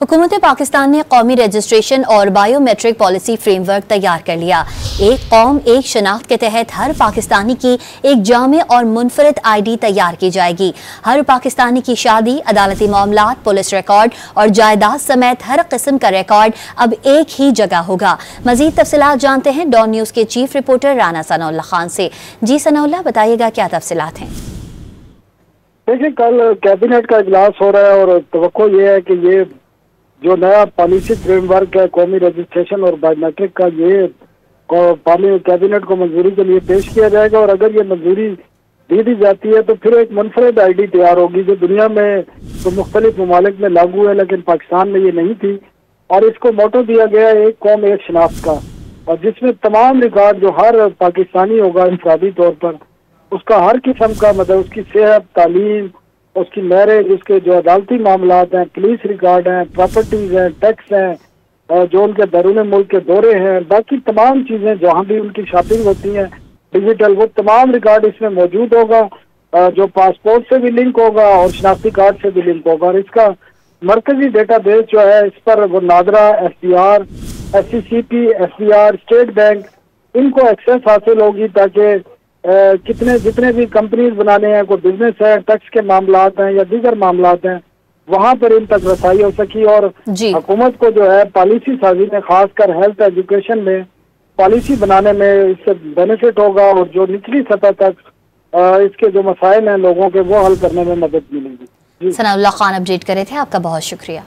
हुकूमत पाकिस्तान ने कौमी रजिस्ट्रेशन और बायोमेट्रिक पॉलिसी फ्रेमवर्क तैयार कर लिया। एक कौम एक शनाख्त के तहत हर पाकिस्तानी की एक जामे और मुनफरद ID तैयार की जाएगी। हर पाकिस्तानी की शादी, अदालती मामलात, पुलिस रिकॉर्ड और जायदाद समेत हर किस्म का रिकॉर्ड अब एक ही जगह होगा। मजीद तफसीलात जानते हैं डॉन न्यूज़ के चीफ रिपोर्टर राना सनाउल्लाह खान से। जी सनाउल्लाह, बताइएगा क्या तफसीलात हैं। देखिए, कल कैबिनेट का इजलास हो रहा है और तवक्को ये है कि ये जो नया पॉलिसी फ्रेमवर्क है कौमी रजिस्ट्रेशन और बायोमेट्रिक का, ये कैबिनेट को मंजूरी के लिए पेश किया जाएगा। और अगर ये मंजूरी दे दी जाती है तो फिर एक मुनफरद ID तैयार होगी जो दुनिया में तो मुख्तलिफ ममालिक में लागू है, लेकिन पाकिस्तान में ये नहीं थी। और इसको मोटो दिया गया है एक कौम एक शनाख्त का, और जिसमें तमाम रिकॉर्ड जो हर पाकिस्तानी होगा इंफरादी तौर पर, उसका हर किस्म का मतलब उसकी सेहत, तालीम, उसकी मैरिज, उसके जो अदालती मामलात हैं, पुलिस रिकॉर्ड हैं, प्रॉपर्टीज हैं, टैक्स हैं, जो उनके बैरून मुल्क के दौरे हैं, बाकी तमाम चीजें जहाँ भी उनकी शॉपिंग होती है डिजिटल, वो तमाम रिकॉर्ड इसमें मौजूद होगा, जो पासपोर्ट से भी लिंक होगा और शनाख्ती कार्ड से भी लिंक होगा। और इसका मरकजी डेटाबेस जो है, इस पर वो NADRA, SPR, SCCP, SBR, state bank, इनको एक्सेस हासिल होगी ताकि जितने भी कंपनीज बनाने हैं, कोई बिजनेस है, टैक्स के मामलात हैं या दीगर मामलात हैं, वहां पर इन तक रसाई हो सकी। और हुकूमत को जो है पॉलिसी साजी में, खासकर हेल्थ एजुकेशन में पॉलिसी बनाने में इससे बेनिफिट होगा और जो निचली सतह तक इसके जो मसाइल हैं लोगों के, वो हल करने में मदद मिलेगी। सनाउल्लाह खान अपडेट कर रहे थे, आपका बहुत शुक्रिया।